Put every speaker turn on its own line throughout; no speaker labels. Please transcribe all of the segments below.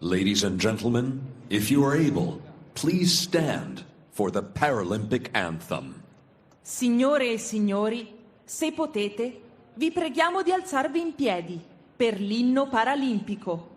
Ladies and gentlemen, if you are able, please stand for the Paralympic anthem.
Signore e signori, se potete, vi preghiamo di alzarvi in piedi per l'inno paralimpico.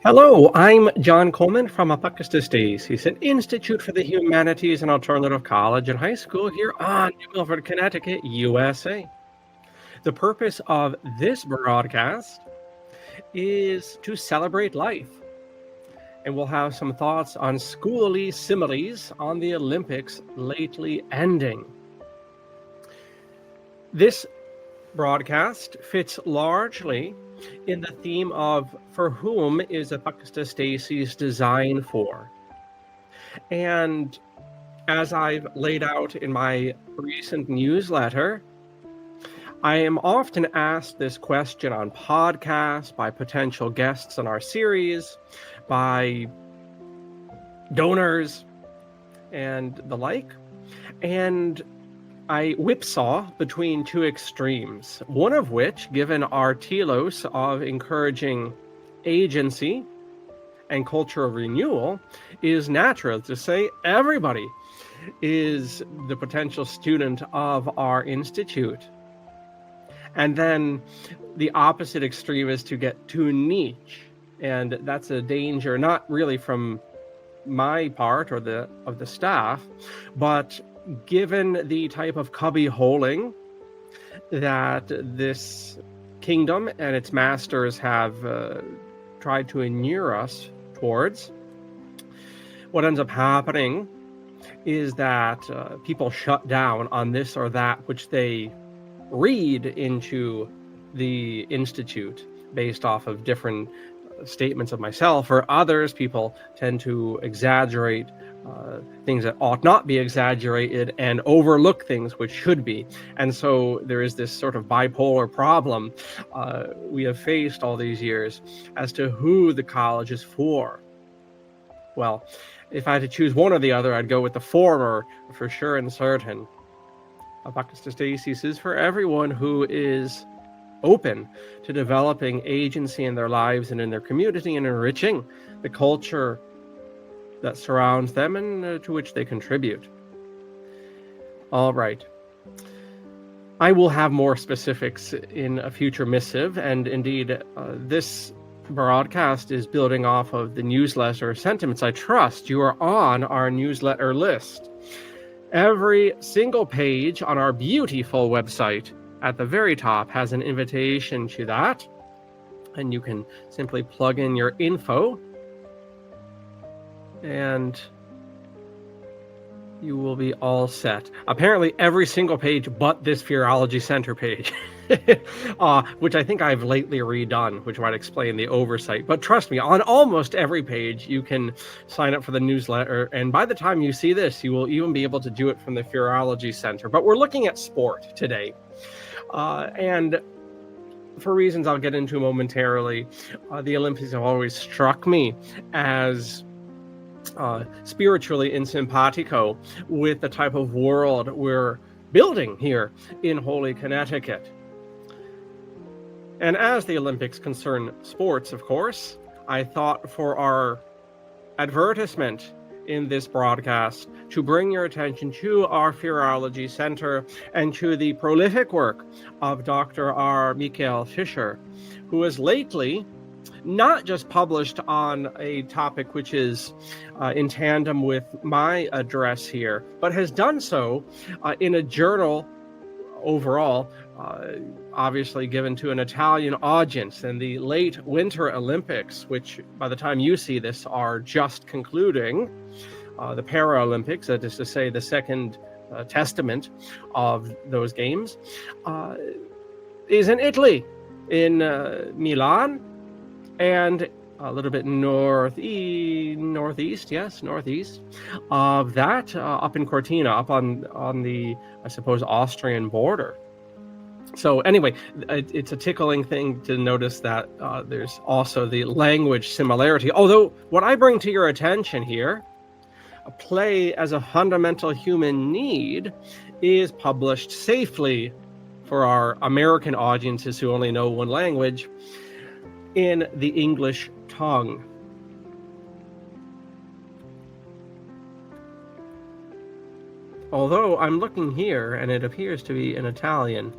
Hello, I'm John Coleman from ApocatastasisInstitute for the Humanities and Alternative College and High School here on New Milford, Connecticut, USA. The purpose of this broadcast is to celebrate life, and we'll have some thoughts on Schooly Similes on the Olympics lately ending. This broadcast fits largely in the theme of for whom is Apocatastasis designed for? And as I've laid out in my recent newsletter, I am often asked this question on podcasts by potential guests in our series, by donors and the like. And I whipsaw between two extremes, one of which, given our telos of encouraging agency and culture of renewal, is natural to say everybody is the potential student of our institute. And then the opposite extreme is to get too niche. And that's a danger, not really from my part or of the staff, but given the type of cubby-holing that this kingdom and its masters have tried to inure us towards, what ends up happening is that people shut down on this or that which they read into the institute based off of different statements of myself or others. People tend to exaggerate things that ought not be exaggerated and overlook things which should be. And so there is this sort of bipolar problem we have faced all these years as to who the college is for. Well, if I had to choose one or the other, I'd go with the former for sure and certain. Apocatastasis is for everyone who is open to developing agency in their lives and in their community and enriching the culture that surrounds them and to which they contribute. All right. I will have more specifics in a future missive, and indeed this broadcast is building off of the newsletter Sentiments I Trust. You are on our newsletter list. Every single page on our beautiful website at the very top has an invitation to that, and you can simply plug in your info and you will be all set. Apparently every single page but this Fearology Center page, which I think I've lately redone, which might explain the oversight. But trust me, on almost every page, you can sign up for the newsletter. And by the time you see this, you will even be able to do it from the Fearology Center. But we're looking at sport today. And for reasons I'll get into momentarily, the Olympics have always struck me as spiritually in simpatico with the type of world we're building here in Holy Connecticut. And as the Olympics concern sports, of course, I thought for our advertisement in this broadcast to bring your attention to our Fearology Center and to the prolific work of Dr. R. Michael Fisher, who has lately not just published on a topic which is in tandem with my address here, but has done so in a journal overall, obviously given to an Italian audience, and the late Winter Olympics, which by the time you see this are just concluding, the Paralympics, that is to say the second testament of those games, is in Italy, in Milan, and a little bit northeast of that, up in Cortina, up on the, I suppose, Austrian border. So anyway, it's a tickling thing to notice that there's also the language similarity. Although what I bring to your attention here, play as a fundamental human need, is published safely for our American audiences who only know one language, in the English tongue. Although I'm looking here and it appears to be in Italian.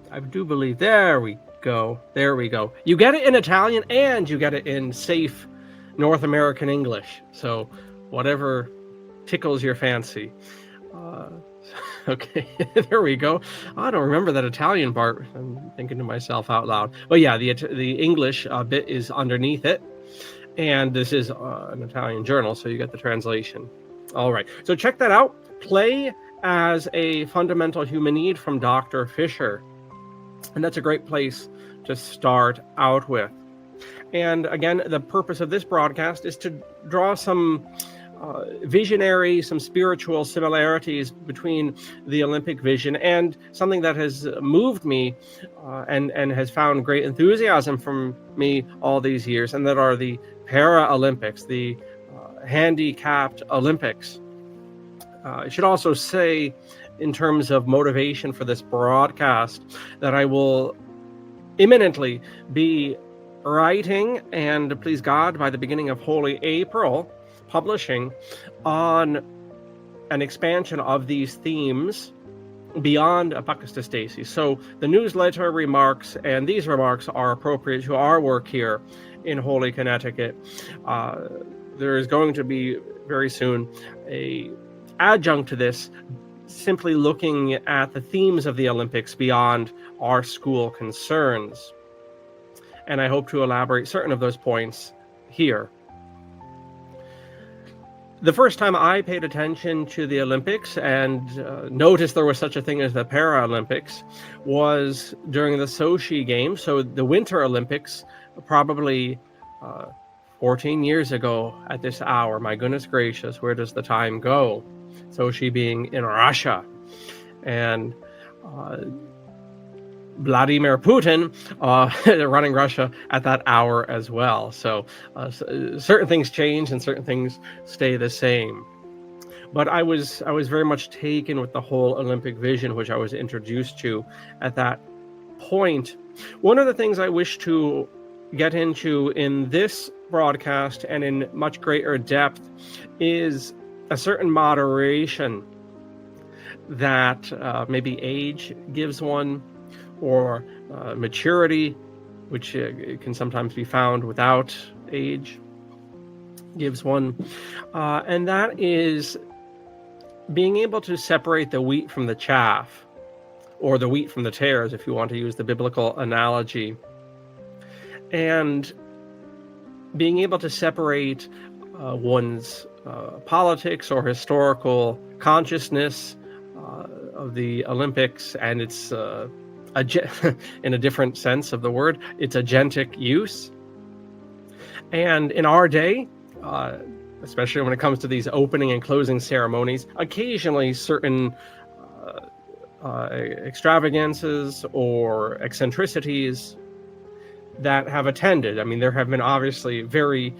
I do believe, there we go. You get it in Italian and you get it in safe North American English. So whatever tickles your fancy. Okay, there we go. I don't remember that Italian part. I'm thinking to myself out loud. But yeah, the English bit is underneath it. And this is an Italian journal, so you get the translation. All right, so check that out. Play as a fundamental human need from Dr. Fisher. And that's a great place to start out with. And again, the purpose of this broadcast is to draw some visionary, some spiritual similarities between the Olympic vision and something that has moved me and has found great enthusiasm from me all these years, and that are the Paralympics, the handicapped Olympics. I should also say, in terms of motivation for this broadcast, that I will imminently be writing, and please God, by the beginning of Holy April, publishing on an expansion of these themes beyond Apocatastasis. So the newsletter remarks and these remarks are appropriate to our work here in Holy Connecticut. There is going to be very soon a adjunct to this, simply looking at the themes of the Olympics beyond our school concerns. And I hope to elaborate certain of those points here. The first time I paid attention to the Olympics and noticed there was such a thing as the Paralympics was during the Sochi Games, so the Winter Olympics, probably 14 years ago at this hour. My goodness gracious, where does the time go? Sochi being in Russia. And Vladimir Putin running Russia at that hour as well. So certain things change and certain things stay the same. But I was very much taken with the whole Olympic vision, which I was introduced to at that point. One of the things I wish to get into in this broadcast and in much greater depth is a certain moderation that maybe age gives one, or maturity which can sometimes be found without age, gives one. And that is being able to separate the wheat from the chaff, or the wheat from the tares, if you want to use the biblical analogy. And being able to separate one's politics or historical consciousness of the Olympics and its, in a different sense of the word, its agentic use. And in our day, especially when it comes to these opening and closing ceremonies, occasionally certain extravagances or eccentricities that have attended. I mean, there have been obviously very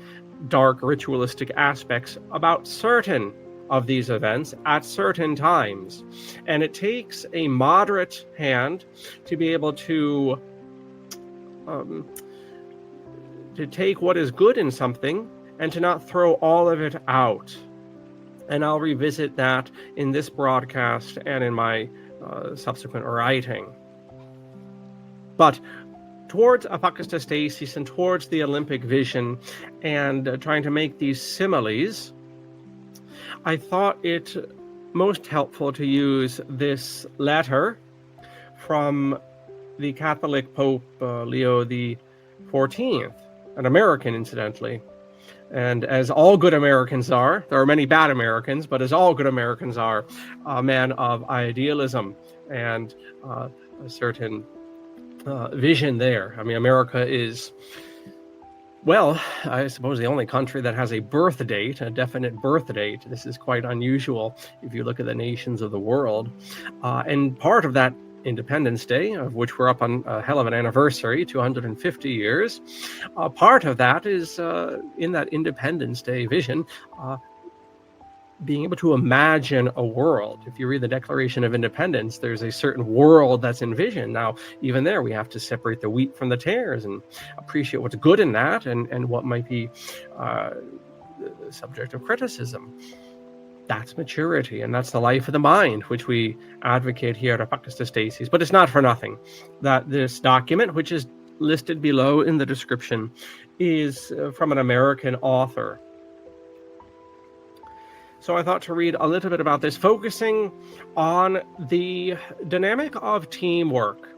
dark ritualistic aspects about certain of these events at certain times. And it takes a moderate hand to be able to take what is good in something and to not throw all of it out. And I'll revisit that in this broadcast and in my subsequent writing. But towards apokatastasis and towards the Olympic vision and trying to make these similes, I thought it most helpful to use this letter from the Catholic Pope Leo XIV, an American, incidentally. And as all good Americans are, there are many bad Americans, but as all good Americans are, a man of idealism and a certain vision there. I mean, America is, well, I suppose the only country that has a birth date, a definite birth date. This is quite unusual if you look at the nations of the world. And part of that Independence Day, of which we're up on a hell of an anniversary, 250 years. Part of that is in that Independence Day vision, being able to imagine a world. If you read the Declaration of Independence, there's a certain world that's envisioned. Now, even there, we have to separate the wheat from the tares and appreciate what's good in that and what might be the subject of criticism. That's maturity, and that's the life of the mind, which we advocate here at Apokatastasis. But it's not for nothing that this document, which is listed below in the description, is from an American author. So I thought to read a little bit about this, focusing on the dynamic of teamwork.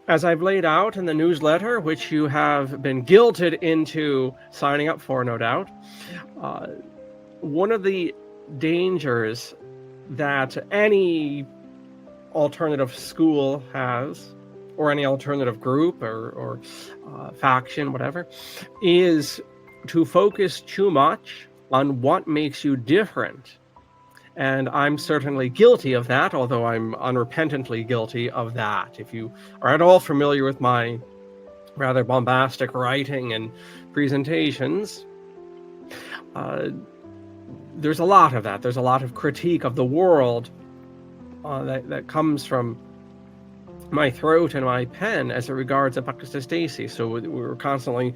As I've laid out in the newsletter, which you have been guilted into signing up for, no doubt, one of the dangers that any alternative school has, or any alternative group or faction, whatever, is to focus too much on what makes you different. And I'm certainly guilty of that, although I'm unrepentantly guilty of that. If you are at all familiar with my rather bombastic writing and presentations, there's a lot of that. There's a lot of critique of the world that comes from my throat and my pen as it regards apokatastasis. So we're constantly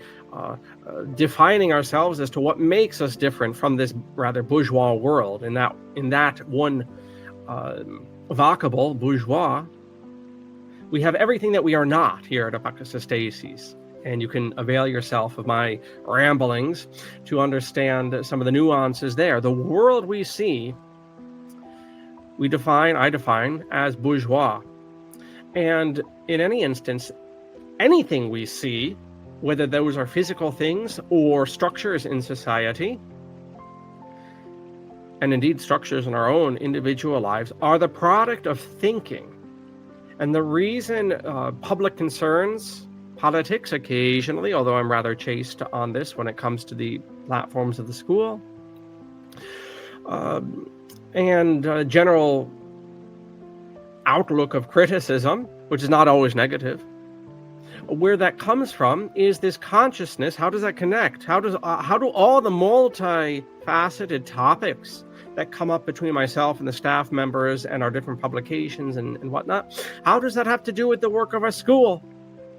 defining ourselves as to what makes us different from this rather bourgeois world. In that one vocable, bourgeois, we have everything that we are not here at apokatastasis. And you can avail yourself of my ramblings to understand some of the nuances there. The world we see, I define as bourgeois. And in any instance, anything we see, whether those are physical things or structures in society, and indeed structures in our own individual lives, are the product of thinking. And the reason public concerns, politics occasionally, although I'm rather chaste on this when it comes to the platforms of the school, and general outlook of criticism, which is not always negative, where that comes from is this consciousness. How does that connect? How do all the multifaceted topics that come up between myself and the staff members and our different publications and whatnot, how does that have to do with the work of our school?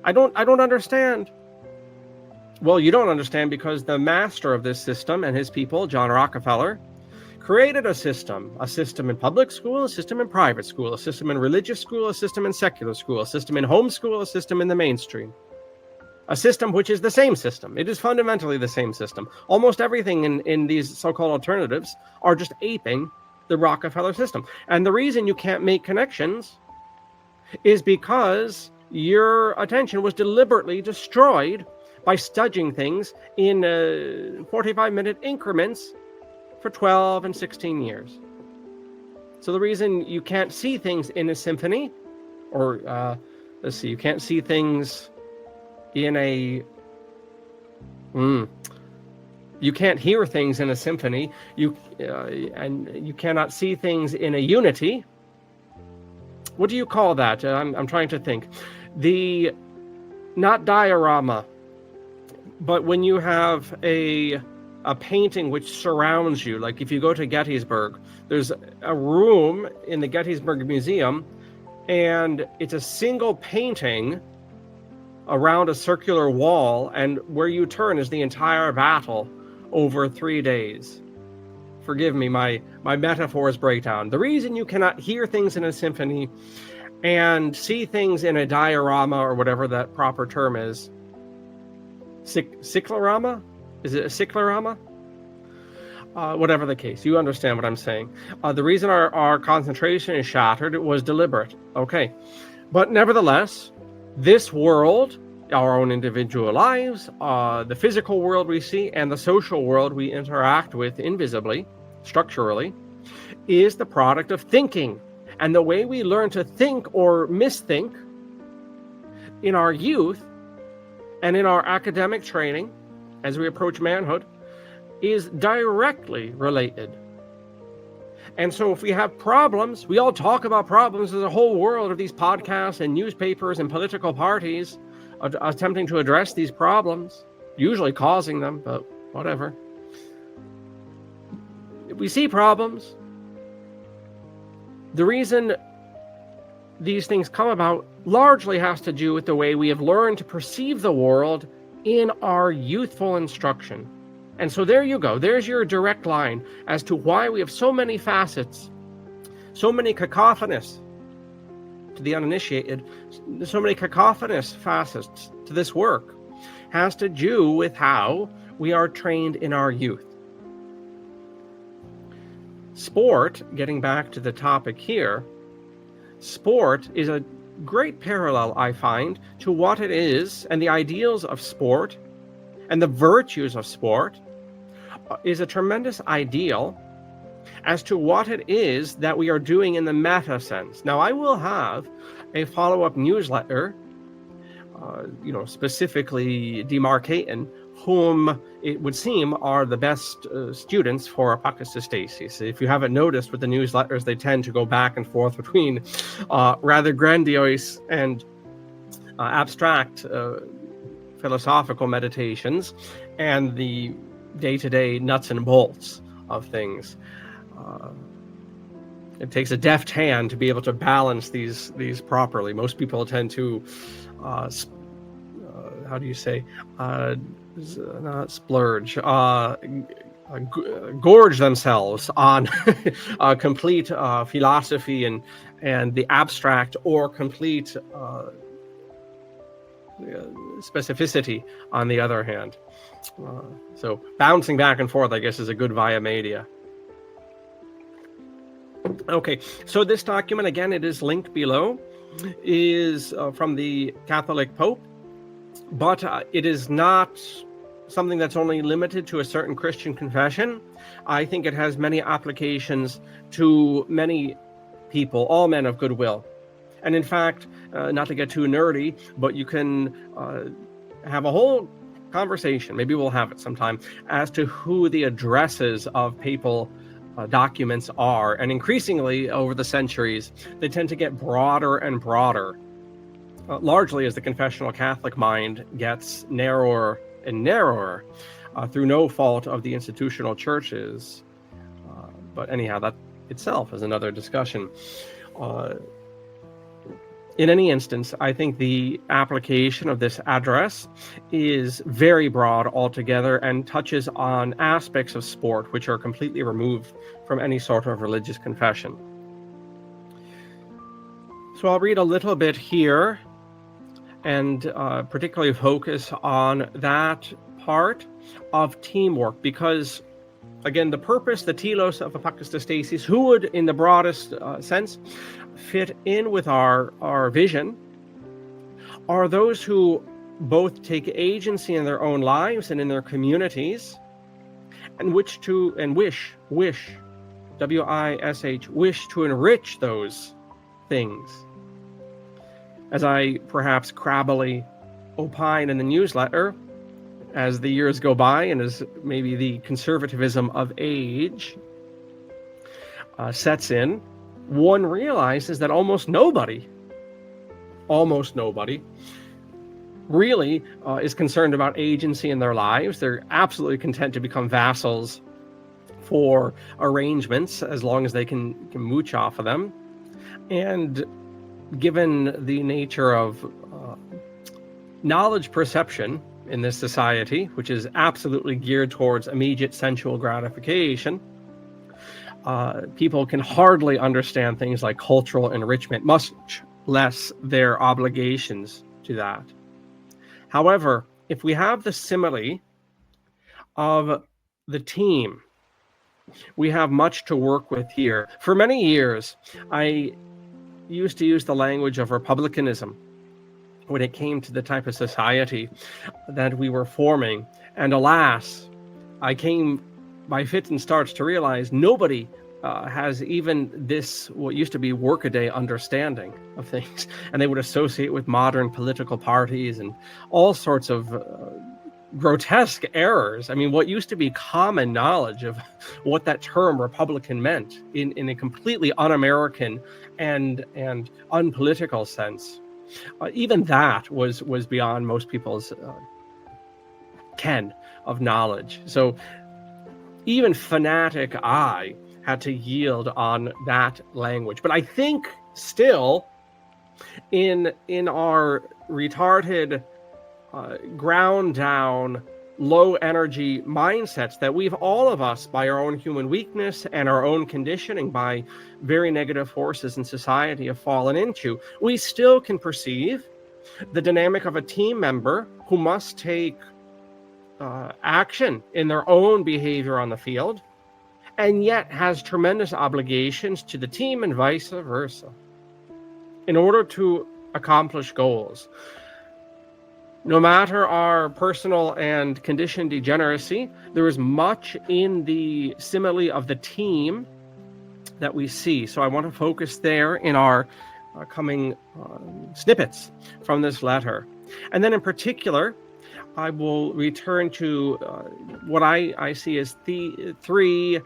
I don't understand. Well, you don't understand because the master of this system and his people, John Rockefeller, created a system in public school, a system in private school, a system in religious school, a system in secular school, a system in homeschool, a system in the mainstream. A system which is the same system. It is fundamentally the same system. Almost everything in these so-called alternatives are just aping the Rockefeller system. And the reason you can't make connections is because your attention was deliberately destroyed by studging things in 45-minute increments for 12 and 16 years. So the reason you can't see things in a symphony, or you can't see things in a you can't hear things in a symphony, and you cannot see things in a unity. What do you call that? I'm trying to think. Not diorama, but when you have a painting which surrounds you, like if you go to Gettysburg, there's a room in the Gettysburg Museum, and it's a single painting around a circular wall, and where you turn is the entire battle over 3 days. Forgive me, my metaphors break down. The reason you cannot hear things in a symphony and see things in a diorama, or whatever that proper term is, cyclorama? Is it a cyclorama? Whatever the case, you understand what I'm saying. The reason our concentration is shattered, it was deliberate. Okay. But nevertheless, this world, our own individual lives, the physical world we see, and the social world we interact with invisibly, structurally, is the product of thinking. And the way we learn to think or misthink in our youth and in our academic training as we approach manhood is directly related. And so if we have problems, we all talk about problems. There's a whole world of these podcasts and newspapers and political parties attempting to address these problems, usually causing them, but whatever. If we see problems, the reason these things come about largely has to do with the way we have learned to perceive the world in our youthful instruction. And so there you go. There's your direct line as to why we have so many facets, so many cacophonous, to the uninitiated, so many cacophonous facets to this work, has to do with how we are trained in our youth. Sport, getting back to the topic here, sport is a great parallel, I find, to what it is, and the ideals of sport and the virtues of sport is a tremendous ideal as to what it is that we are doing in the meta sense. Now, I will have a follow-up newsletter, specifically demarcating whom it would seem are the best students for apocatastasis. If you haven't noticed with the newsletters, they tend to go back and forth between rather grandiose and abstract philosophical meditations and the day-to-day nuts and bolts of things. It takes a deft hand to be able to balance these properly. Most people tend to not splurge, gorge themselves on complete philosophy and the abstract, or complete specificity on the other hand. So bouncing back and forth, I guess, is a good via media. Okay, so this document, again, it is linked below, is from the Catholic Pope, but it is not something that's only limited to a certain Christian confession. I think it has many applications to many people, all men of goodwill. And in fact, not to get too nerdy, but you can have a whole conversation, maybe we'll have it sometime, as to who the addresses of papal documents are. And increasingly over the centuries, they tend to get broader and broader, largely as the confessional Catholic mind gets narrower and narrower through no fault of the institutional churches. But anyhow, that itself is another discussion. in any instance, I think the application of this address is very broad altogether and touches on aspects of sport which are completely removed from any sort of religious confession. So I'll read a little bit here and particularly focus on that part of teamwork, because again, the purpose, the telos of Apocatastasis, who would, in the broadest sense, fit in with our vision, are those who both take agency in their own lives and in their communities, and wish, W-I-S-H, wish to enrich those things. As I perhaps crabbily opine in the newsletter, as the years go by and as maybe the conservatism of age sets in, one realizes that almost nobody really is concerned about agency in their lives. They're absolutely content to become vassals for arrangements as long as they can mooch off of them. And given the nature of knowledge perception in this society, which is absolutely geared towards immediate sensual gratification, people can hardly understand things like cultural enrichment, much less their obligations to that. However, if we have the simile of the team, we have much to work with here. For many years, I used to use the language of republicanism when it came to the type of society that we were forming. And alas, I came by fits and starts to realize nobody has even this, what used to be workaday understanding of things. And they would associate with modern political parties and all sorts of grotesque errors. I mean, what used to be common knowledge of what that term Republican meant in a completely un-American and unpolitical sense. Even that was beyond most people's ken of knowledge. So even fanatic I had to yield on that language. But I think still in our retarded, ground down, low energy mindsets that we've all of us, by our own human weakness and our own conditioning, by very negative forces in society, have fallen into, we still can perceive the dynamic of a team member who must take action in their own behavior on the field, and yet has tremendous obligations to the team and vice versa in order to accomplish goals. No matter our personal and conditioned degeneracy, there is much in the simile of the team that we see. So I want to focus there in our coming snippets from this letter. And then in particular, I will return to what I see as the three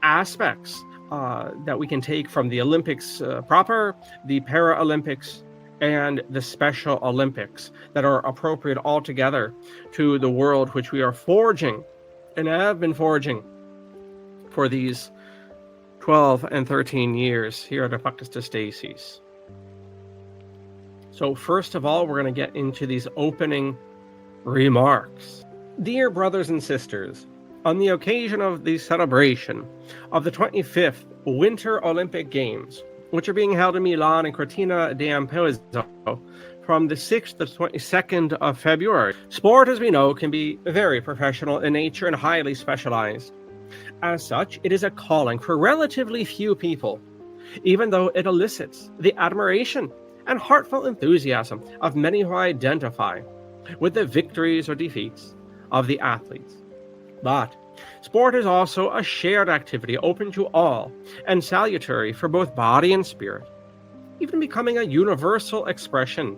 aspects that we can take from the Olympics proper, the Paralympics, and the Special Olympics that are appropriate altogether to the world which we are forging and have been forging for these 12 and 13 years here at Apocatastasis. So first of all, we're going to get into these opening remarks. Dear brothers and sisters, on the occasion of the celebration of the 25th Winter Olympic Games, which are being held in Milan and Cortina d'Ampezzo from the 6th to the 22nd of February. Sport, as we know, can be very professional in nature and highly specialized. As such, it is a calling for relatively few people, even though it elicits the admiration and heartfelt enthusiasm of many who identify with the victories or defeats of the athletes. But sport is also a shared activity open to all and salutary for both body and spirit, even becoming a universal expression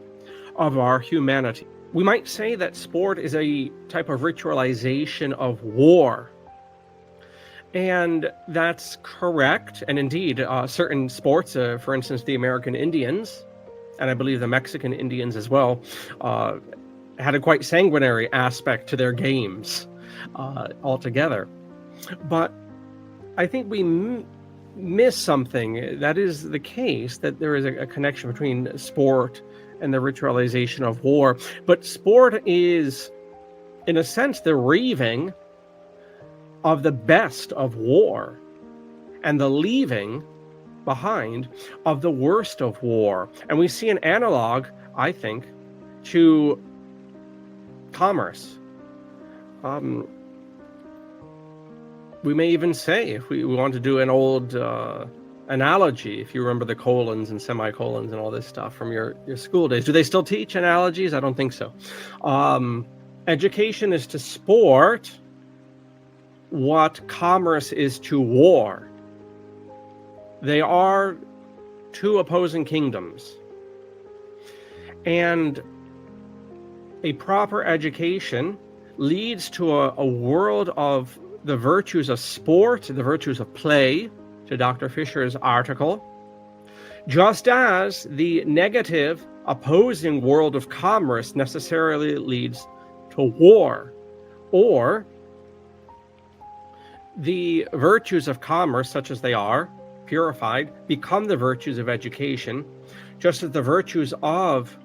of our humanity. We might say that sport is a type of ritualization of war. And that's correct. And indeed, certain sports, for instance, the American Indians, and I believe the Mexican Indians as well, had a quite sanguinary aspect to their games altogether. But I think we miss something. That is the case, that there is a connection between sport and the ritualization of war. But sport is, in a sense, the reaving of the best of war and the leaving behind of the worst of war. And we see an analog, I think, to commerce. We may even say, if we want to do an old analogy, if you remember the colons and semicolons and all this stuff from your school days. Do they still teach analogies? I don't think so. Education is to sport what commerce is to war. They are two opposing kingdoms. And a proper education leads to a world of the virtues of sport, the virtues of play, to Dr. Fisher's article, just as the negative, opposing world of commerce necessarily leads to war, or the virtues of commerce, such as they are, purified, become the virtues of education, just as the virtues of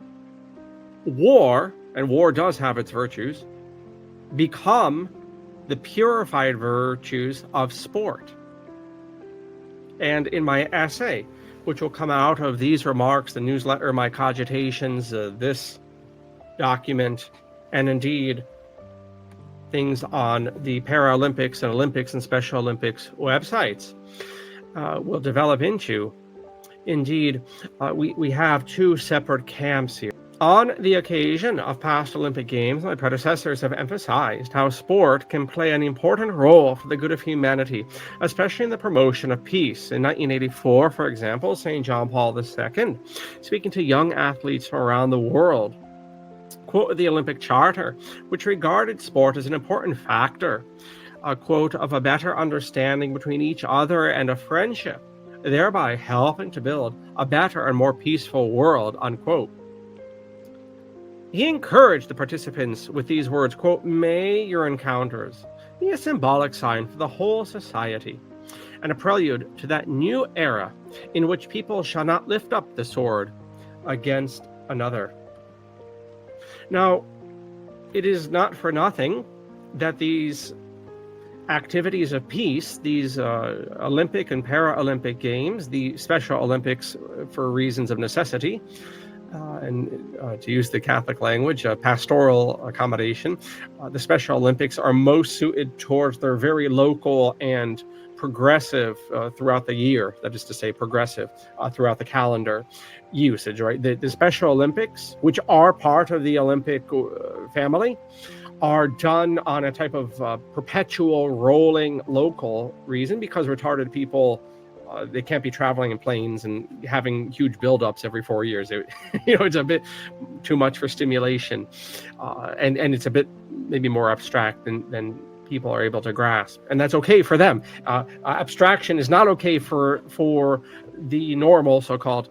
war, and war does have its virtues, become the purified virtues of sport. And in my essay, which will come out of these remarks, the newsletter, my cogitations, this document, and indeed things on the Paralympics and Olympics and Special Olympics websites, will develop into. Indeed, we have two separate camps here. On the occasion of past Olympic Games, my predecessors have emphasized how sport can play an important role for the good of humanity, especially in the promotion of peace. In 1984, for example, St. John Paul II, speaking to young athletes from around the world, quoted the Olympic Charter, which regarded sport as an important factor, a quote, of a better understanding between each other and a friendship, thereby helping to build a better and more peaceful world, unquote. He encouraged the participants with these words, quote, "May your encounters be a symbolic sign for the whole society and a prelude to that new era in which people shall not lift up the sword against another." Now, it is not for nothing that these activities of peace, these Olympic and Paralympic Games, the Special Olympics for reasons of necessity, and to use the Catholic language, pastoral accommodation, the Special Olympics are most suited towards their very local and progressive throughout the year, that is to say progressive throughout the calendar usage, right? The Special Olympics, which are part of the Olympic family, are done on a type of perpetual rolling local reason, because retarded people, they can't be traveling in planes and having huge buildups every 4 years. It's a bit too much for stimulation, and it's a bit maybe more abstract than people are able to grasp, and that's okay for them. Abstraction is not okay for the normal, so-called.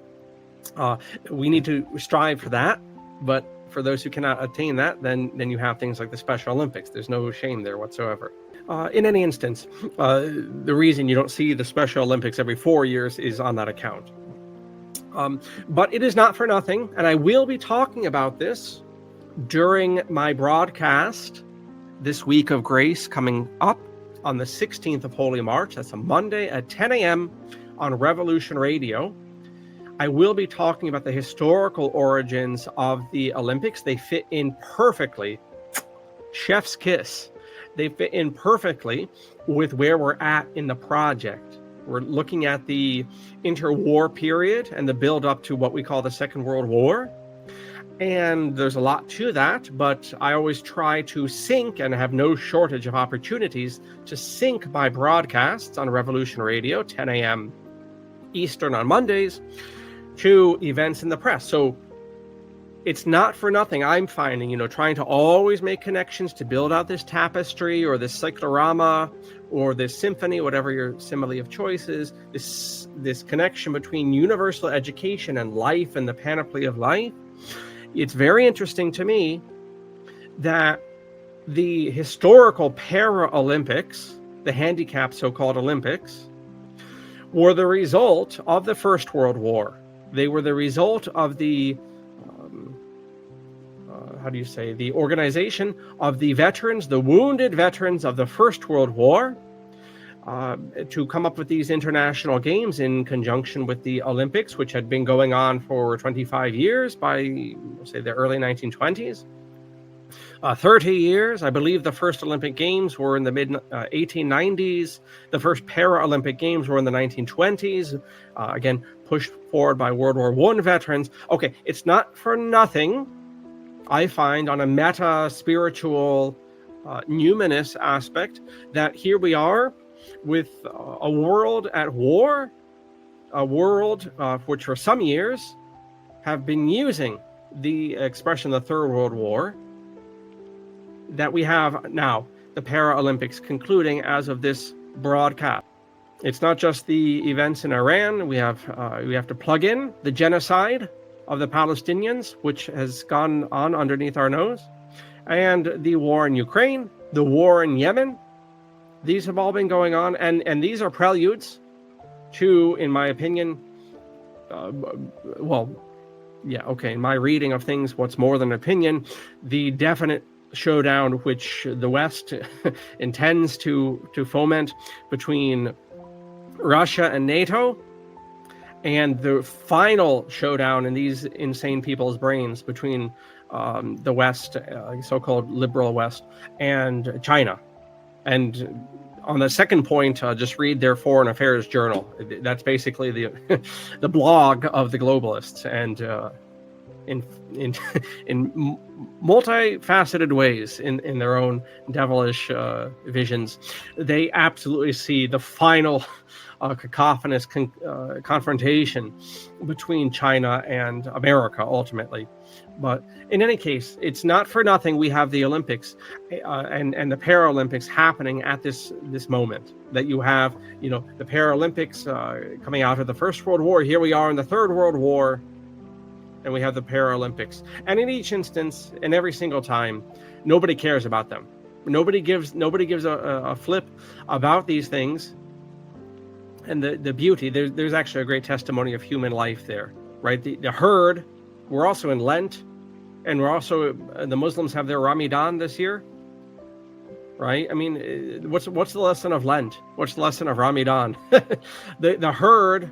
We need to strive for that, but for those who cannot attain that, then you have things like the Special Olympics. There's no shame there whatsoever. In any instance, the reason you don't see the Special Olympics every 4 years is on that account. But it is not for nothing, and I will be talking about this during my broadcast this week of grace coming up on the 16th of Holy March. That's a Monday at 10 a.m. on Revolution Radio. I will be talking about the historical origins of the Olympics. They fit in perfectly. Chef's kiss. They fit in perfectly with where we're at in the project. We're looking at the interwar period and the build up to what we call the Second World War. And there's a lot to that, but I always try to sync, and have no shortage of opportunities to sync my broadcasts on Revolution Radio, 10 a.m. Eastern on Mondays, to events in the press. So it's not for nothing. I'm finding, trying to always make connections to build out this tapestry or this cyclorama or this symphony, whatever your simile of choice is, this connection between universal education and life and the panoply of life. It's very interesting to me that the historical Paralympics, the handicapped so-called Olympics, were the result of the First World War. They were the result of the the organization of the veterans, the wounded veterans of the First World War, to come up with these international games in conjunction with the Olympics, which had been going on for 25 years by, say, the early 1920s. 30 years. I believe the first Olympic Games were in the mid 1890s. The first Paralympic Games were in the 1920s. Again, pushed forward by World War I veterans. Okay, it's not for nothing, I find, on a meta-spiritual, numinous aspect, that here we are with a world at war, a world which for some years have been using the expression the Third World War, that we have now the Paralympics concluding as of this broadcast. It's not just the events in Iran. We have to plug in the genocide of the Palestinians, which has gone on underneath our nose, and the war in Ukraine, the war in Yemen. These have all been going on, and these are preludes to, in my opinion, in my reading of things, what's more than opinion, the definite showdown which the West intends to foment between Russia and NATO, and the final showdown in these insane people's brains between the West, so-called liberal West, and China. And on the second point, just read their Foreign Affairs Journal. That's basically the the blog of the globalists, and in multifaceted ways, in their own devilish visions, they absolutely see the final cacophonous confrontation between China and America ultimately. But in any case, it's not for nothing we have the Olympics and the Paralympics happening at this moment. That you have, the Paralympics coming out of the First World War. Here we are in the Third World War, and we have the Paralympics. And in each instance, and every single time, nobody cares about them. Nobody gives a flip about these things. And the beauty, there's actually a great testimony of human life there, right? The herd. We're also in Lent, and we're also, the Muslims have their Ramadan this year, right? I mean, what's the lesson of Lent? What's the lesson of Ramadan? The herd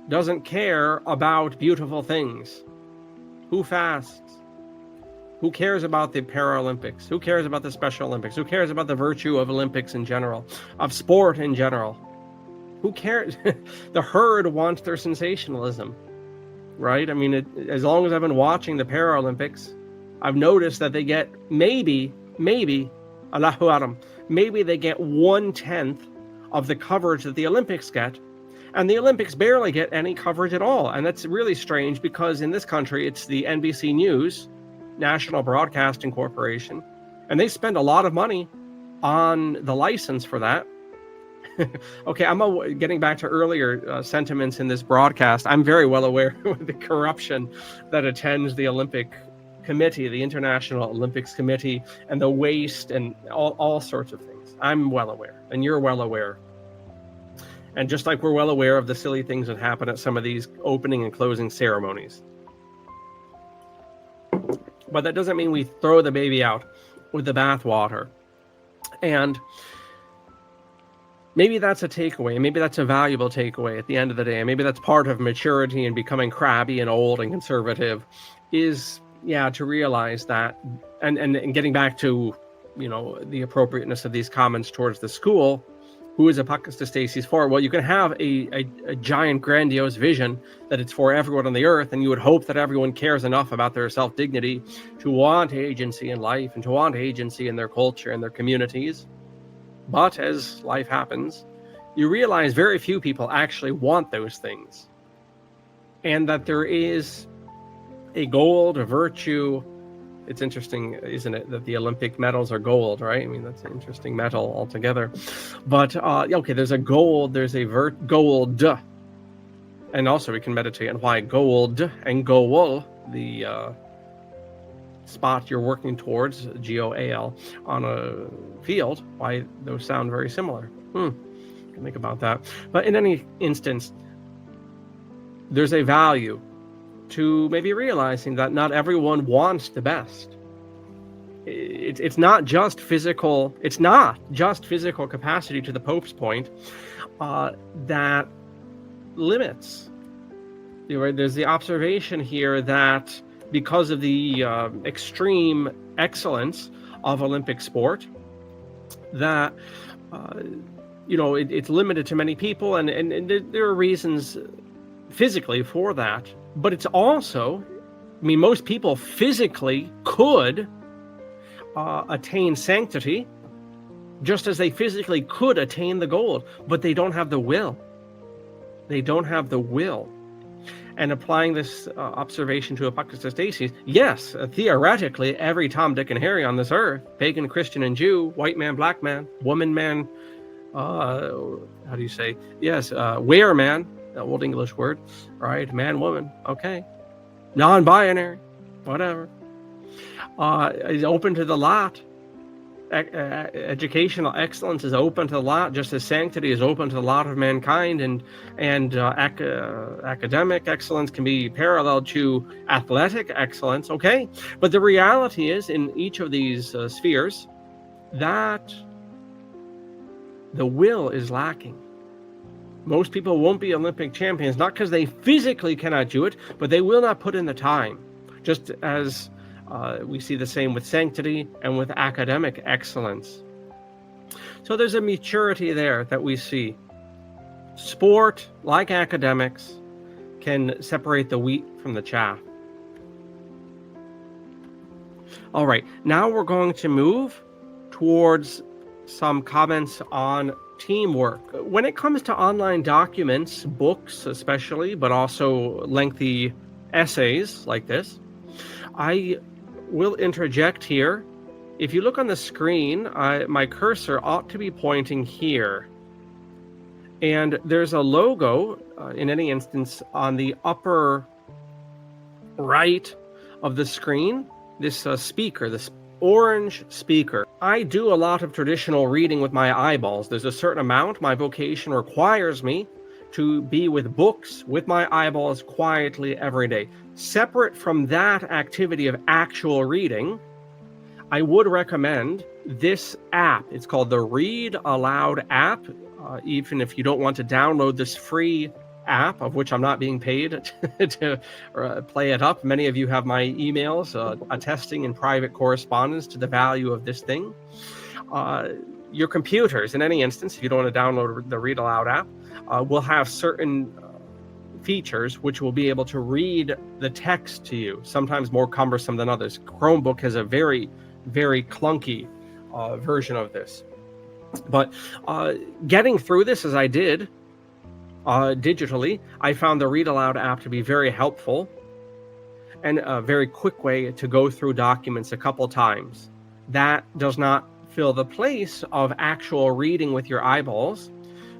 doesn't care about beautiful things. Who fasts? Who cares about the Paralympics? Who cares about the Special Olympics? Who cares about the virtue of Olympics in general, of sport in general? Who cares? The herd wants their sensationalism, right? I mean, as long as I've been watching the Paralympics, I've noticed that they get maybe, Allahu Alam, maybe they get 1/10 of the coverage that the Olympics get. And the Olympics barely get any coverage at all. And that's really strange, because in this country, it's the NBC News, National Broadcasting Corporation, and they spend a lot of money on the license for that. Okay, I'm getting back to earlier sentiments in this broadcast. I'm very well aware of the corruption that attends the Olympic Committee, the International Olympics Committee, and the waste and all sorts of things. I'm well aware, and you're well aware. And just like we're well aware of the silly things that happen at some of these opening and closing ceremonies. But that doesn't mean we throw the baby out with the bathwater. And maybe that's a takeaway. Maybe that's a valuable takeaway at the end of the day. Maybe that's part of maturity and becoming crabby and old and conservative, is, to realize that, and getting back to, the appropriateness of these comments towards the school. Who is Apocatastasis for? Well, you can have a giant, grandiose vision that it's for everyone on the earth, and you would hope that everyone cares enough about their self-dignity to want agency in life and to want agency in their culture and their communities. But as life happens, you realize very few people actually want those things. And that there is a gold, a virtue. It's interesting, isn't it, that the Olympic medals are gold, right? I mean, that's an interesting metal altogether. But, there's a gold, there's a gold. And also we can meditate on why gold and goal, the spot you're working towards, GOAL, on a field, why those sound very similar. think about that. But in any instance, there's a value to maybe realizing that not everyone wants the best. It's not just physical. It's not just physical capacity, to the Pope's point, that limits. There's the observation here that because of the extreme excellence of Olympic sport, that it's limited to many people, and there are reasons physically for that. But it's also, most people physically could attain sanctity, just as they physically could attain the gold, but they don't have the will. They don't have the will. And applying this observation to Apocatastasis, yes, theoretically, every Tom, Dick, and Harry on this earth, pagan, Christian, and Jew, white man, black man, woman, man, how do you say? Yes, where man, the old English word, right? Man, woman, okay. Non-binary, whatever. Is open to the lot. Educational excellence is open to the lot, just as sanctity is open to the lot of mankind, and academic excellence can be paralleled to athletic excellence. Okay, but the reality is, in each of these spheres, that the will is lacking. Most people won't be Olympic champions, not because they physically cannot do it, but they will not put in the time. Just as we see the same with sanctity and with academic excellence. So there's a maturity there that we see. Sport, like academics, can separate the wheat from the chaff. All right, now we're going to move towards some comments on teamwork. When it comes to online documents, books especially, but also lengthy essays like this, I will interject here. If you look on the screen, my cursor ought to be pointing here. And there's a logo, in any instance, on the upper right of the screen, this speaker, this orange speaker. I do a lot of traditional reading with my eyeballs. There's a certain amount my vocation requires me to be with books with my eyeballs quietly every day. Separate from that activity of actual reading, I would recommend this app. It's called the Read Aloud app. Even if you don't want to download this free app, of which I'm not being paid to play it up. Many of you have my emails attesting in private correspondence to the value of this thing. Your computers, in any instance, if you don't want to download the Read Aloud app, will have certain features which will be able to read the text to you, sometimes more cumbersome than others. Chromebook has a very, very clunky version of this. But getting through this as I did digitally, I found the Read Aloud app to be very helpful and a very quick way to go through documents a couple times. That does not fill the place of actual reading with your eyeballs,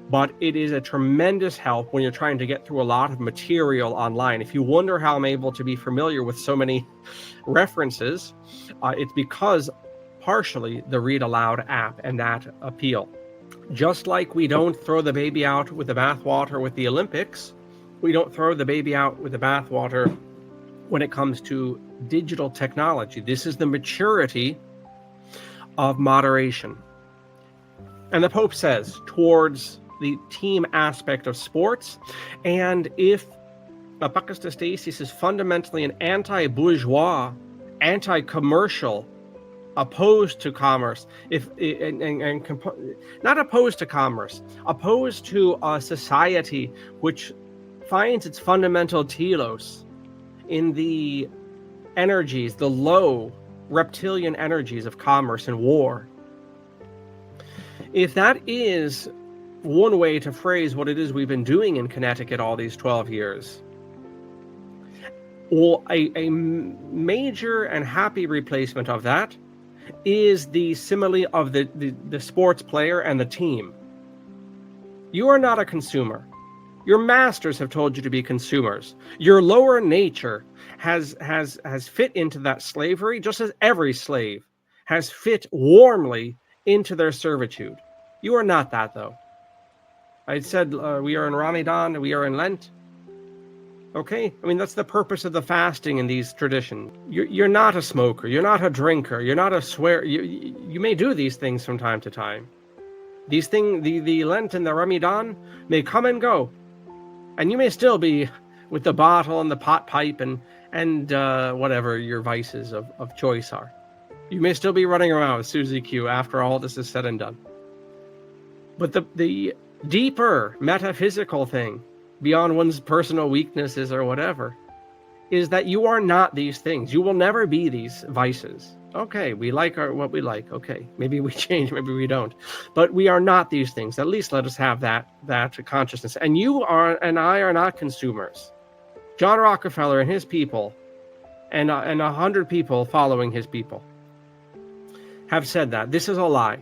but it is a tremendous help when you're trying to get through a lot of material online. If you wonder how I'm able to be familiar with so many references, it's because partially the Read Aloud app and that appeal. Just like we don't throw the baby out with the bathwater with the Olympics, we don't throw the baby out with the bathwater when it comes to digital technology. This is the maturity of moderation. And the Pope says towards the team aspect of sports, and if Apocatastasis is fundamentally an anti-bourgeois, anti-commercial, opposed to commerce, not opposed to commerce, opposed to a society which finds its fundamental telos in the energies, the low reptilian energies of commerce and war. If that is one way to phrase what it is we've been doing in Connecticut all these 12 years, well, a major and happy replacement of that is the simile of the sports player and the team. You are not a consumer. Your masters have told you to be consumers. Your lower nature has fit into that slavery, just as every slave has fit warmly into their servitude. You are not that, though. I said we are in Ramadan, we are in Lent. Okay, I mean, that's the purpose of the fasting in these traditions. You're not a smoker, you're not a drinker, you're not a swear. You may do these things from time to time. These things, the Lent and the Ramadan may come and go, and you may still be with the bottle and the pot pipe and whatever your vices of choice are. You may still be running around with Susie Q after all this is said and done. But the deeper metaphysical thing, beyond one's personal weaknesses or whatever, is that you are not these things. You will never be these vices. Okay, we like what we like. Okay, maybe we change, maybe we don't. But we are not these things. At least let us have that consciousness. And you are, and I are not consumers. John Rockefeller and his people, and 100 people following his people, have said that. This is a lie.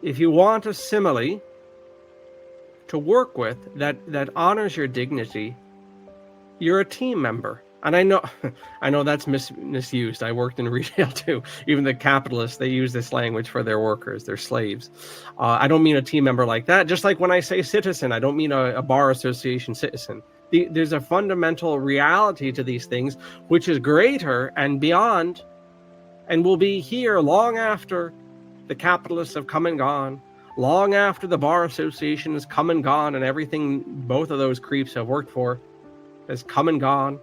If you want a simile to work with that honors your dignity, you're a team member. And I know that's misused. I worked in retail too. Even the capitalists, they use this language for their workers, their slaves. I don't mean a team member like that. Just like when I say citizen, I don't mean a bar association citizen. There's a fundamental reality to these things, which is greater and beyond, and will be here long after the capitalists have come and gone, long after the bar association has come and gone, and everything both of those creeps have worked for has come and gone.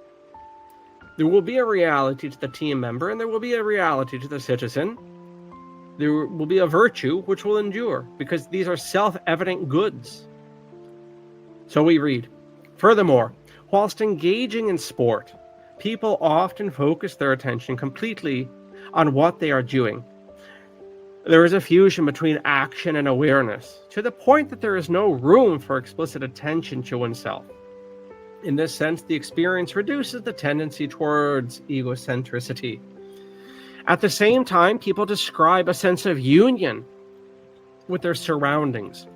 There will be a reality to the team member, and there will be a reality to the citizen. There will be a virtue which will endure, because these are self-evident goods. So we read, furthermore, whilst engaging in sport, people often focus their attention completely on what they are doing. There is a fusion between action and awareness, to the point that there is no room for explicit attention to oneself. In this sense, the experience reduces the tendency towards egocentricity. At the same time, people describe a sense of union with their surroundings.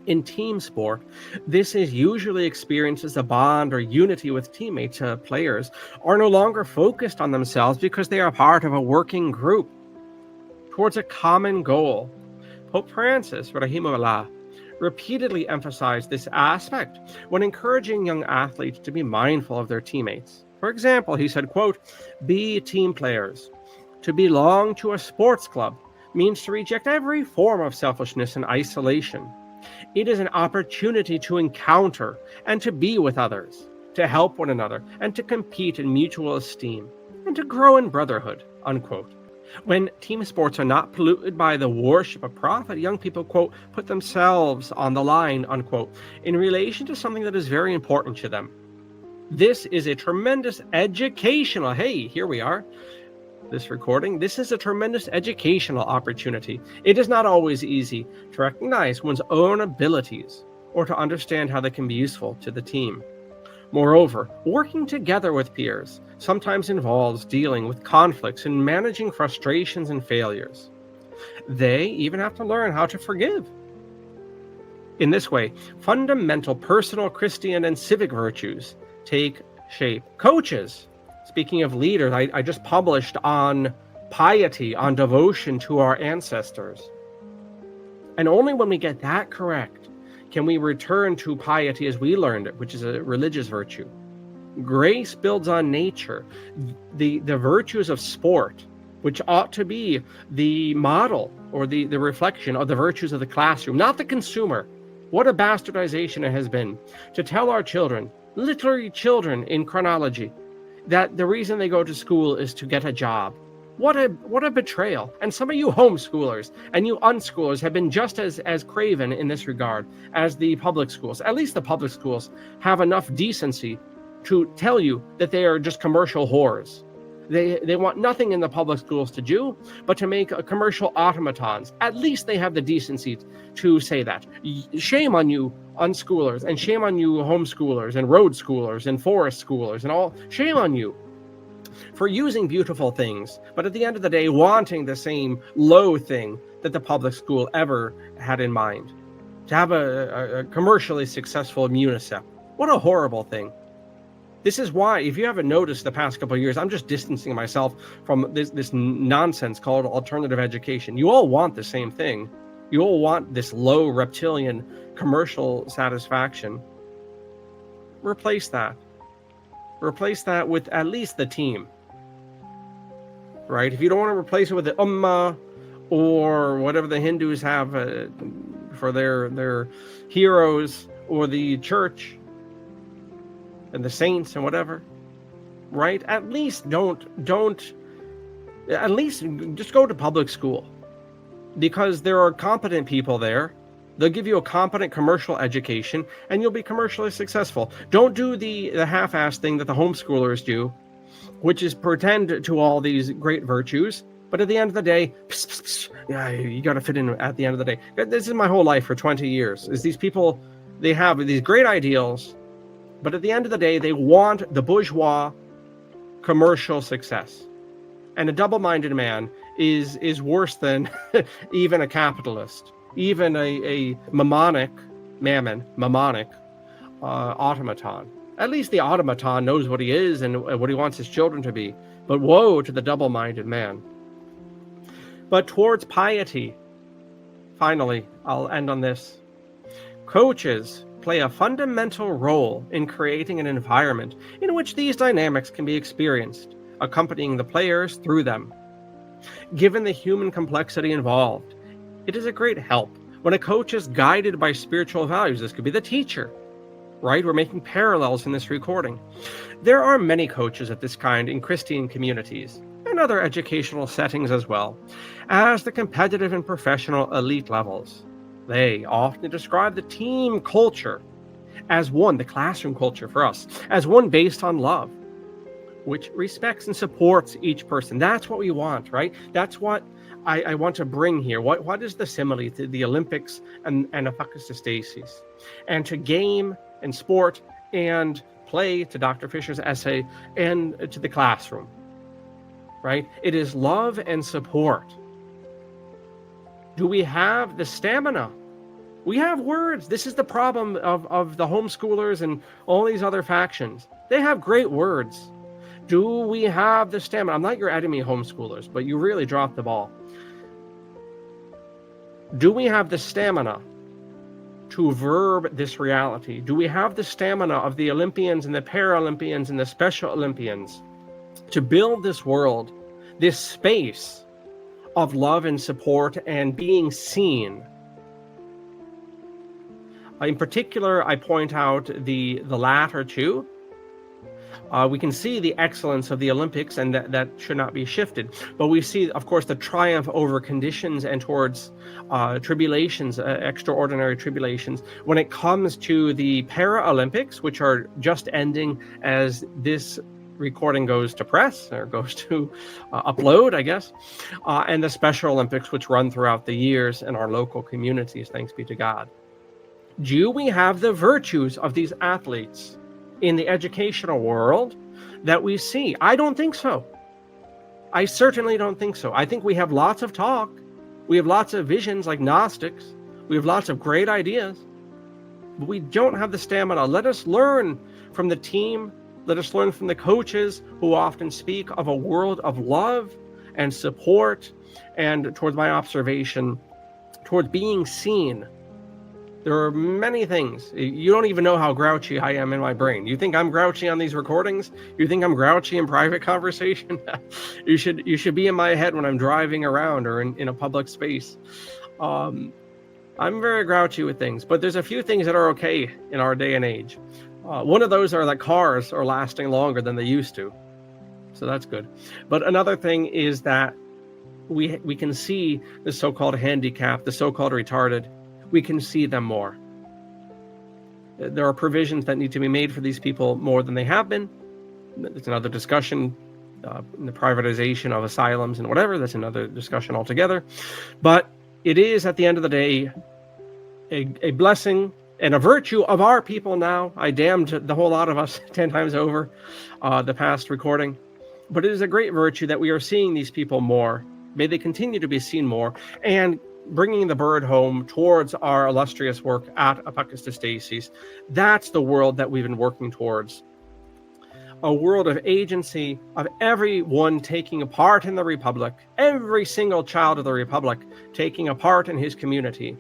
In team sport, this is usually experienced as a bond or unity with teammates. Players are no longer focused on themselves because they are part of a working group towards a common goal. Pope Francis, Rahimahullah, repeatedly emphasized this aspect when encouraging young athletes to be mindful of their teammates. For example, he said, quote, "Be team players. To belong to a sports club means to reject every form of selfishness and isolation. It is an opportunity to encounter and to be with others, to help one another, and to compete in mutual esteem, and to grow in brotherhood," unquote. When team sports are not polluted by the worship of profit, young people, quote, "put themselves on the line," unquote, in relation to something that is very important to them. This is a tremendous educational, hey, here we are, this recording. This is a tremendous educational opportunity. It is not always easy to recognize one's own abilities or to understand how they can be useful to the team. Moreover, working together with peers sometimes involves dealing with conflicts and managing frustrations and failures. They even have to learn how to forgive. In this way, fundamental personal, Christian, and civic virtues take shape. Coaches, speaking of leaders, I just published on piety, on devotion to our ancestors. And only when we get that correct can we return to piety as we learned it, which is a religious virtue. Grace builds on nature. The virtues of sport, which ought to be the model or the reflection of the virtues of the classroom, not the consumer. What a bastardization it has been to tell our children, literally children in chronology, that the reason they go to school is to get a job. What a betrayal. And some of you homeschoolers and you unschoolers have been just as craven in this regard as the public schools. At least the public schools have enough decency to tell you that they are just commercial whores. They want nothing in the public schools to do but to make commercial automatons. At least they have the decency to say that. Shame on you unschoolers, and shame on you homeschoolers and road schoolers and forest schoolers and all. Shame on you for using beautiful things, but at the end of the day, wanting the same low thing that the public school ever had in mind, to have a commercially successful UNICEF. What a horrible thing. This is why, if you haven't noticed the past couple of years, I'm just distancing myself from this nonsense called alternative education. You all want the same thing. You'll want this low reptilian commercial satisfaction. Replace that. Replace that with at least the team. Right? If you don't want to replace it with the Ummah or whatever the Hindus have for their heroes, or the church and the saints and whatever, right? At least at least just go to public school, because there are competent people there. They'll give you a competent commercial education and you'll be commercially successful. Don't do the half-assed thing that the homeschoolers do, which is pretend to all these great virtues, but at the end of the day, yeah, you got to fit in at the end of the day. This is my whole life for 20 years, is these people, they have these great ideals, but at the end of the day, they want the bourgeois commercial success. And a double-minded man is worse than even a capitalist, even a mammonic automaton. At least the automaton knows what he is and what he wants his children to be. But woe to the double-minded man. But towards piety, finally, I'll end on this. Coaches play a fundamental role in creating an environment in which these dynamics can be experienced, accompanying the players through them. Given the human complexity involved, it is a great help when a coach is guided by spiritual values. This could be the teacher, right? We're making parallels in this recording. There are many coaches of this kind in Christian communities and other educational settings as well as the competitive and professional elite levels. They often describe the team culture as one, the classroom culture for us, as one based on love, which respects and supports each person. That's what we want, right? That's what I want to bring here. What is the simile to the Olympics and Apocatastasis? And to game and sport and play, to Dr. Fisher's essay, and to the classroom, right? It is love and support. Do we have the stamina? We have words. This is the problem of the homeschoolers and all these other factions. They have great words. Do we have the stamina? I'm not your enemy, homeschoolers, but you really dropped the ball. Do we have the stamina to verb this reality? Do we have the stamina of the Olympians and the Paralympians and the Special Olympians to build this world, this space of love and support and being seen? In particular, I point out the latter two. We can see the excellence of the Olympics, and that should not be shifted. But we see, of course, the triumph over conditions and towards tribulations, extraordinary tribulations, when it comes to the Paralympics, which are just ending as this recording goes to press, or goes to upload, I guess, and the Special Olympics, which run throughout the years in our local communities, thanks be to God. Do we have the virtues of these athletes in the educational world that we see? I don't think so. I certainly don't think so. I think we have lots of talk. We have lots of visions like Gnostics. We have lots of great ideas. But we don't have the stamina. Let us learn from the team. Let us learn from the coaches who often speak of a world of love and support, and towards my observation, towards being seen. There are many things. You don't even know how grouchy I am in my brain. You think I'm grouchy on these recordings? You think I'm grouchy in private conversation? You should be in my head when I'm driving around or in a public space. I'm very grouchy with things, but there's a few things that are okay in our day and age. One of those are that cars are lasting longer than they used to. So that's good. But another thing is that we can see the so-called handicapped, the so-called retarded. We can see them more. There are provisions that need to be made for these people more than they have been. It's another discussion. In the privatization of asylums and whatever, that's another discussion altogether. But it is, at the end of the day, a blessing and a virtue of our people now. I damned the whole lot of us 10 times over the past recording. But it is a great virtue that we are seeing these people more. May they continue to be seen more, and bringing the bird home towards our illustrious work at Apocatastasis. That's the world that we've been working towards. a world of agency, of everyone taking a part in the Republic, every single child of the Republic taking a part in his community,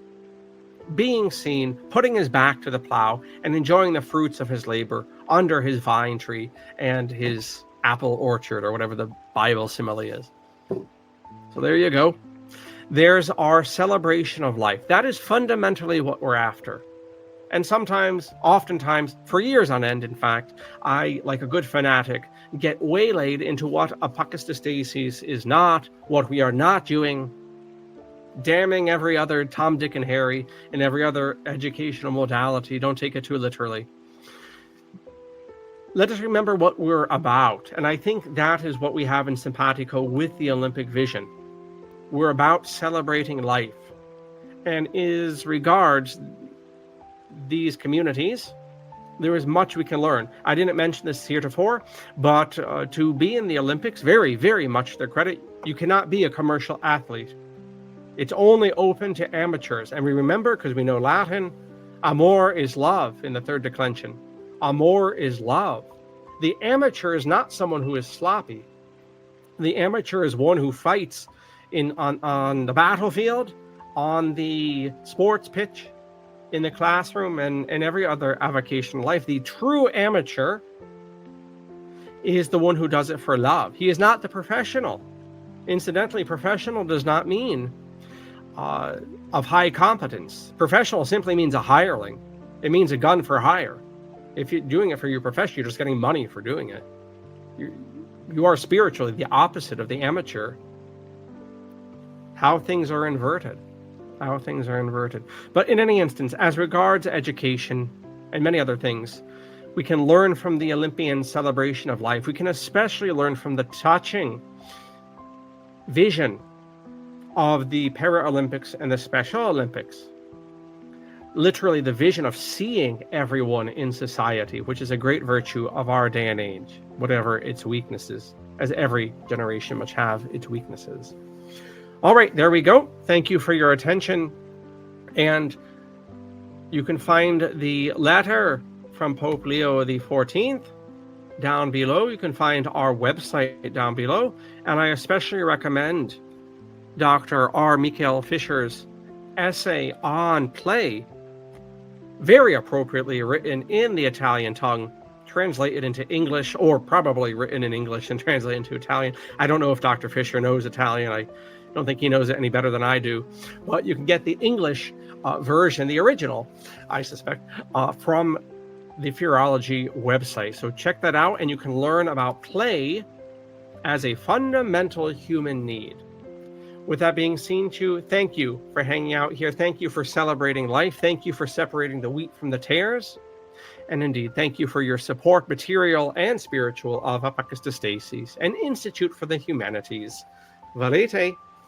being seen, putting his back to the plow, and enjoying the fruits of his labor under his vine tree and his apple orchard, or whatever the Bible simile is. So there you go. There's our celebration of life. That is fundamentally what we're after. And sometimes, oftentimes, for years on end, in fact, I, like a good fanatic, get waylaid into what apocatastasis is not, what we are not doing, damning every other Tom, Dick, and Harry and every other educational modality. Don't take it too literally. Let us remember what we're about. And I think that is what we have in Simpatico with the Olympic vision. We're about celebrating life. And as regards these communities, there is much we can learn. I didn't mention this heretofore, but to be in the Olympics, very, very much to their credit, you cannot be a commercial athlete. It's only open to amateurs. And we remember, because we know Latin, amor is love in the third declension. Amor is love. The amateur is not someone who is sloppy. The amateur is one who fights on the battlefield, on the sports pitch, in the classroom, and every other avocation in life. The true amateur is the one who does it for love. He is not the professional. Incidentally, professional does not mean of high competence. Professional simply means a hireling. It means a gun for hire. If you're doing it for your profession, you're just getting money for doing it. You are spiritually the opposite of the amateur. How things are inverted. How things are inverted. But in any instance, as regards education and many other things, we can learn from the Olympian celebration of life. We can especially learn from the touching vision of the Paralympics and the Special Olympics. Literally the vision of seeing everyone in society, which is a great virtue of our day and age, whatever its weaknesses, as every generation must have its weaknesses. All right, there we go. Thank you for your attention. And you can find the letter from Pope Leo XIV down below. You can find our website down below. And I especially recommend Dr. R. Michael Fisher's essay on play, very appropriately written in the Italian tongue, translated into English, or probably written in English and translated into Italian. I don't know if Dr. Fisher knows Italian. I don't think he knows it any better than I do. But you can get the English version, the original, I suspect, from the Philology website. So check that out, and you can learn about play as a fundamental human need. With that being seen to, thank you for hanging out here. Thank you for celebrating life. Thank you for separating the wheat from the tares. And indeed, thank you for your support, material and spiritual, of Apocatastasis, an institute for the humanities. Valete.